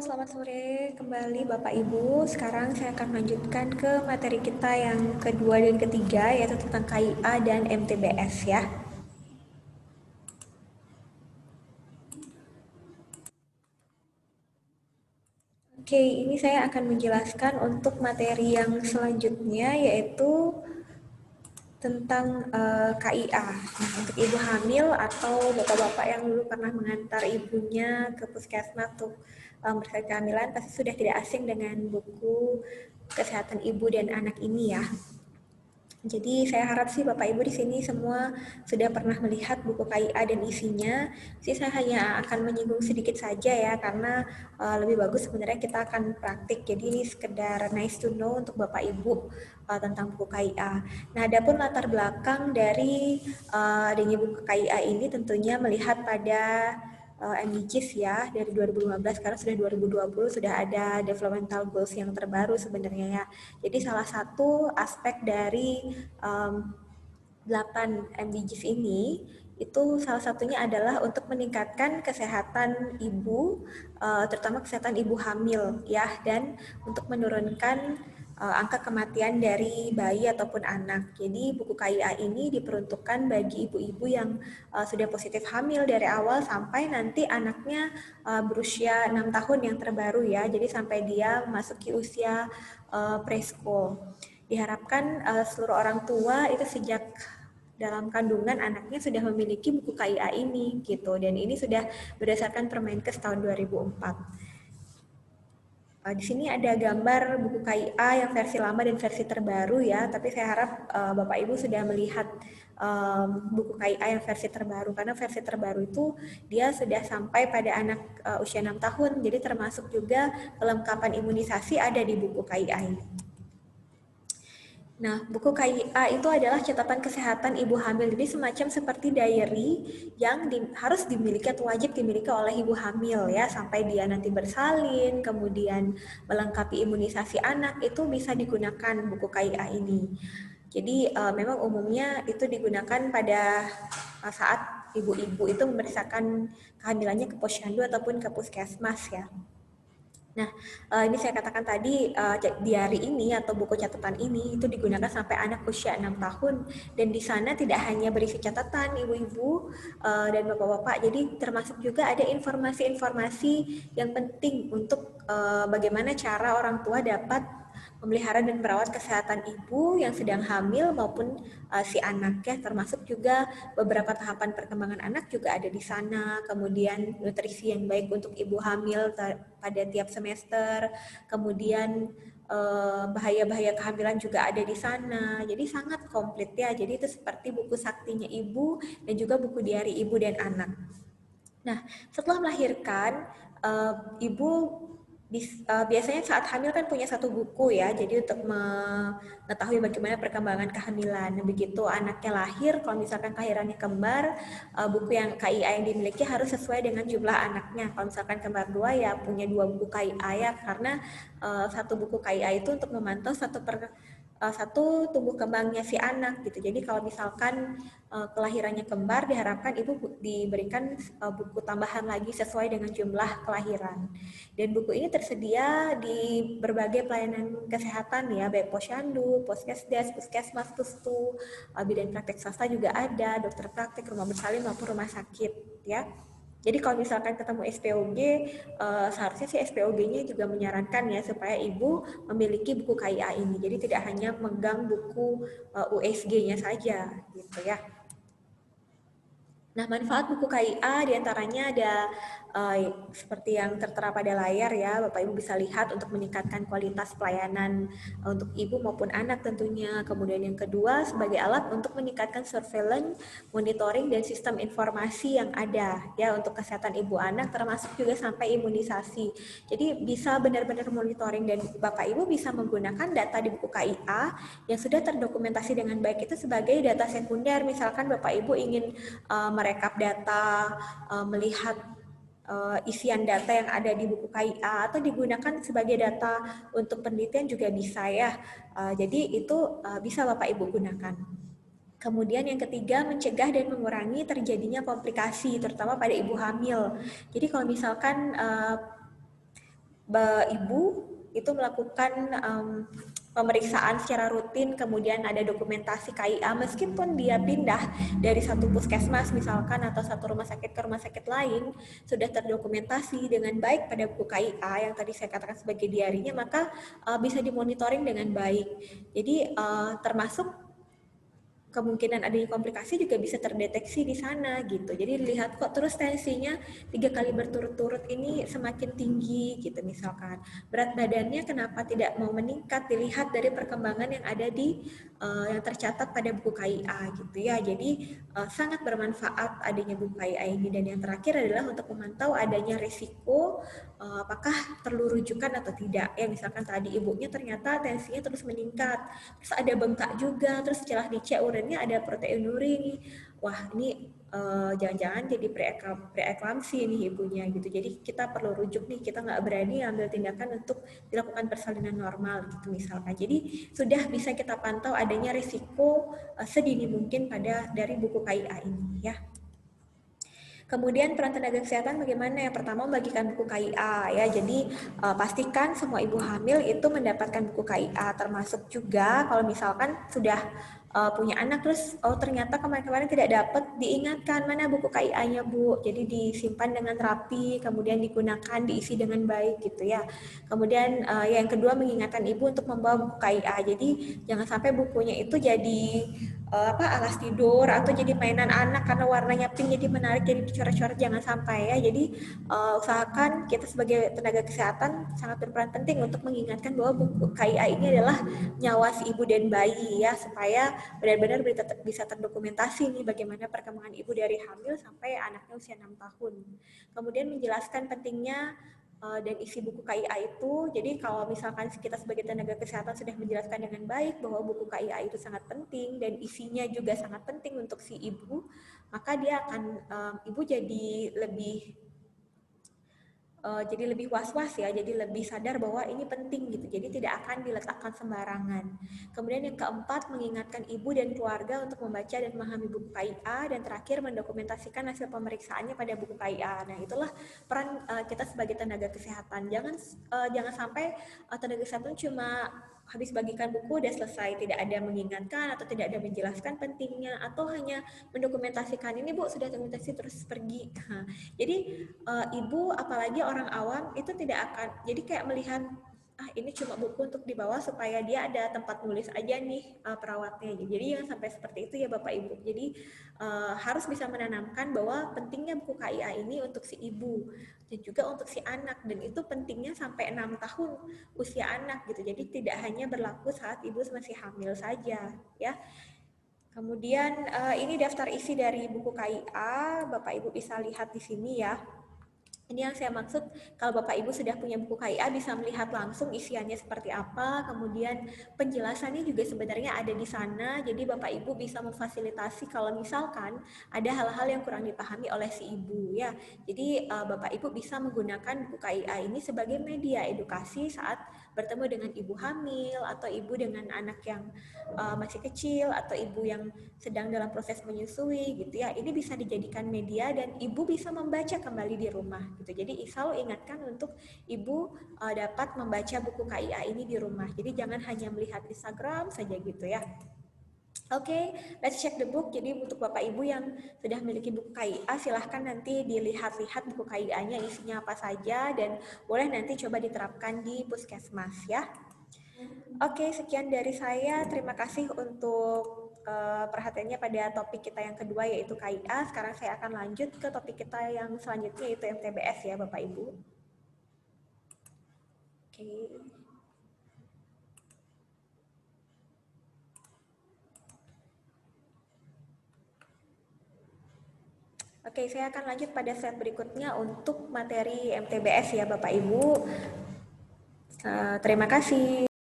selamat sore kembali Bapak Ibu. Sekarang saya akan melanjutkan ke materi kita yang kedua dan ketiga, yaitu tentang KIA dan MTBS ya. Oke, ini saya akan menjelaskan untuk materi yang selanjutnya, yaitu tentang KIA. Nah, untuk ibu hamil atau bapak-bapak yang dulu pernah mengantar ibunya ke puskesmas untuk memeriksa kehamilan pasti sudah tidak asing dengan buku kesehatan ibu dan anak ini ya. Jadi saya harap sih Bapak Ibu di sini semua sudah pernah melihat buku KIA dan isinya. Sih saya hanya akan menyinggung sedikit saja ya karena lebih bagus sebenarnya kita akan praktik. Jadi ini sekedar nice to know untuk Bapak Ibu tentang buku KIA. Nah, adapun latar belakang dari adanya buku KIA ini tentunya melihat pada MDGs ya dari 2015 sekarang sudah 2020 sudah ada developmental goals yang terbaru sebenarnya ya. Jadi salah satu aspek dari 8 MDGs ini itu salah satunya adalah untuk meningkatkan kesehatan ibu, terutama kesehatan ibu hamil ya, dan untuk menurunkan angka kematian dari bayi ataupun anak. Jadi buku KIA ini diperuntukkan bagi ibu-ibu yang sudah positif hamil dari awal sampai nanti anaknya berusia 6 tahun yang terbaru ya. Jadi sampai dia memasuki usia preschool. Diharapkan seluruh orang tua itu sejak dalam kandungan anaknya sudah memiliki buku KIA ini gitu, dan ini sudah berdasarkan Permenkes tahun 2004. Di sini ada gambar buku KIA yang versi lama dan versi terbaru ya, tapi saya harap Bapak Ibu sudah melihat buku KIA yang versi terbaru, karena versi terbaru itu dia sudah sampai pada anak usia 6 tahun, jadi termasuk juga kelengkapan imunisasi ada di buku KIA ini. Nah, buku KIA itu adalah catatan kesehatan ibu hamil. Jadi semacam seperti diary yang harus dimiliki atau wajib dimiliki oleh ibu hamil ya, sampai dia nanti bersalin, kemudian melengkapi imunisasi anak, itu bisa digunakan buku KIA ini. Jadi memang umumnya itu digunakan pada saat ibu-ibu itu memeriksakan kehamilannya ke posyandu ataupun ke puskesmas ya. Nah, ini saya katakan tadi diary ini atau buku catatan ini itu digunakan sampai anak usia 6 tahun, dan di sana tidak hanya berisi catatan ibu-ibu dan bapak-bapak, jadi termasuk juga ada informasi-informasi yang penting untuk bagaimana cara orang tua dapat memelihara dan merawat kesehatan ibu yang sedang hamil maupun si anak ya, termasuk juga beberapa tahapan perkembangan anak juga ada di sana, kemudian nutrisi yang baik untuk ibu hamil pada tiap semester, kemudian bahaya-bahaya kehamilan juga ada di sana. Jadi sangat komplit ya. Jadi itu seperti buku saktinya ibu dan juga buku diari ibu dan anak. Nah, setelah melahirkan, ibu biasanya saat hamil kan punya satu buku ya, jadi untuk mengetahui bagaimana perkembangan kehamilan. Begitu anaknya lahir, kalau misalkan kelahirannya kembar, buku yang KIA yang dimiliki harus sesuai dengan jumlah anaknya. Kalau misalkan kembar dua ya punya dua buku KIA ya, karena satu buku KIA itu untuk memantau satu tumbuh kembangnya si anak gitu. Jadi kalau misalkan kelahirannya kembar, diharapkan ibu diberikan buku tambahan lagi sesuai dengan jumlah kelahiran. Dan buku ini tersedia di berbagai pelayanan kesehatan ya, baik posyandu, puskesdes, puskesmas, pustu, bidan praktek swasta juga ada, dokter praktek, rumah bersalin maupun rumah sakit ya. Jadi kalau misalkan ketemu SPOG, seharusnya sih SPOG-nya juga menyarankan ya supaya ibu memiliki buku KIA ini. Jadi tidak hanya megang buku USG-nya saja gitu ya. Nah, manfaat buku KIA diantaranya ada seperti yang tertera pada layar ya, Bapak Ibu bisa lihat untuk meningkatkan kualitas pelayanan untuk ibu maupun anak tentunya. Kemudian yang kedua sebagai alat untuk meningkatkan surveillance, monitoring dan sistem informasi yang ada ya untuk kesehatan ibu anak, termasuk juga sampai imunisasi. Jadi bisa benar-benar monitoring, dan Bapak Ibu bisa menggunakan data di buku KIA yang sudah terdokumentasi dengan baik itu sebagai data sekunder. Misalkan Bapak Ibu ingin merekap data, melihat isian data yang ada di buku KIA, atau digunakan sebagai data untuk penelitian juga bisa ya. Jadi itu bisa Bapak Ibu gunakan. Kemudian yang ketiga, mencegah dan mengurangi terjadinya komplikasi, terutama pada ibu hamil. Jadi kalau misalkan ibu itu melakukan pemeriksaan secara rutin, kemudian ada dokumentasi KIA meskipun dia pindah dari satu puskesmas misalkan atau satu rumah sakit ke rumah sakit lain, sudah terdokumentasi dengan baik pada buku KIA yang tadi saya katakan sebagai diarinya, maka bisa dimonitoring dengan baik. Jadi termasuk kemungkinan adanya komplikasi juga bisa terdeteksi di sana gitu. Jadi lihat kok terus tensinya 3 kali berturut-turut ini semakin tinggi gitu misalkan. Berat badannya kenapa tidak mau meningkat, dilihat dari perkembangan yang ada di yang tercatat pada buku KIA gitu ya. Jadi sangat bermanfaat adanya buku KIA ini. Dan yang terakhir adalah untuk memantau adanya risiko apakah perlu rujukan atau tidak. Ya misalkan tadi ibunya ternyata tensinya terus meningkat, terus ada bengkak juga, terus setelah dicek urinnya ada proteinuria nih. Wah ini jangan-jangan jadi preeklamsi nih ibunya gitu. Jadi kita perlu rujuk nih, kita nggak berani ambil tindakan untuk dilakukan persalinan normal gitu misalkan. Jadi sudah bisa kita pantau adanya risiko sedini mungkin pada dari buku KIA ini ya. Kemudian peran tenaga kesehatan bagaimana? Yang pertama membagikan buku KIA ya. Jadi pastikan semua ibu hamil itu mendapatkan buku KIA, termasuk juga kalau misalkan sudah punya anak terus ternyata kemarin-kemarin tidak dapat, diingatkan mana buku KIA-nya Bu. Jadi disimpan dengan rapi, kemudian digunakan, diisi dengan baik gitu ya. Kemudian yang kedua mengingatkan ibu untuk membawa buku KIA. Jadi jangan sampai bukunya itu jadi alas tidur atau jadi mainan anak karena warnanya pink jadi menarik, jadi dicoret-coret, jangan sampai ya. Jadi usahakan kita sebagai tenaga kesehatan sangat berperan penting untuk mengingatkan bahwa buku KIA ini adalah nyawa si ibu dan bayi ya, supaya benar-benar bisa terdokumentasi nih bagaimana perkembangan ibu dari hamil sampai anaknya usia 6 tahun. Kemudian menjelaskan pentingnya dan isi buku KIA itu. Jadi kalau misalkan kita sebagai tenaga kesehatan sudah menjelaskan dengan baik bahwa buku KIA itu sangat penting dan isinya juga sangat penting untuk si ibu, maka dia akan ibu jadi lebih was-was ya, jadi lebih sadar bahwa ini penting gitu. Jadi tidak akan diletakkan sembarangan. Kemudian yang keempat, mengingatkan ibu dan keluarga untuk membaca dan memahami buku KIA, dan terakhir mendokumentasikan hasil pemeriksaannya pada buku KIA. Nah, itulah peran kita sebagai tenaga kesehatan. Jangan sampai tenaga kesehatan cuma habis bagikan buku udah selesai, tidak ada mengingatkan atau tidak ada menjelaskan pentingnya, atau hanya mendokumentasikan ini Bu sudah dokumentasi terus pergi. Jadi ibu apalagi orang awam itu tidak akan, jadi kayak melihat ini cuma buku untuk dibawa supaya dia ada tempat nulis aja nih perawatnya. Jadi jangan sampai seperti itu ya Bapak Ibu. Jadi harus bisa menanamkan bahwa pentingnya buku KIA ini untuk si ibu dan juga untuk si anak, dan itu pentingnya sampai 6 tahun usia anak gitu. Jadi tidak hanya berlaku saat ibu masih hamil saja ya. Kemudian ini daftar isi dari buku KIA, Bapak Ibu bisa lihat di sini ya. Ini yang saya maksud, kalau Bapak Ibu sudah punya buku KIA bisa melihat langsung isiannya seperti apa, kemudian penjelasannya juga sebenarnya ada di sana, jadi Bapak Ibu bisa memfasilitasi kalau misalkan ada hal-hal yang kurang dipahami oleh si ibu ya. Jadi Bapak Ibu bisa menggunakan buku KIA ini sebagai media edukasi saat bertemu dengan ibu hamil atau ibu dengan anak yang masih kecil atau ibu yang sedang dalam proses menyusui gitu ya. Ini bisa dijadikan media dan ibu bisa membaca kembali di rumah gitu. Jadi selalu ingatkan untuk ibu dapat membaca buku KIA ini di rumah. Jadi jangan hanya melihat Instagram saja gitu ya. Oke, let's check the book. Jadi untuk Bapak Ibu yang sudah memiliki buku KIA, silahkan nanti dilihat-lihat buku KIA-nya isinya apa saja, dan boleh nanti coba diterapkan di puskesmas ya. Oke, sekian dari saya. Terima kasih untuk perhatiannya pada topik kita yang kedua yaitu KIA. Sekarang saya akan lanjut ke topik kita yang selanjutnya yaitu MTBS ya Bapak Ibu. Oke. Oke, saya akan lanjut pada slide berikutnya untuk materi MTBS ya Bapak Ibu. Terima kasih.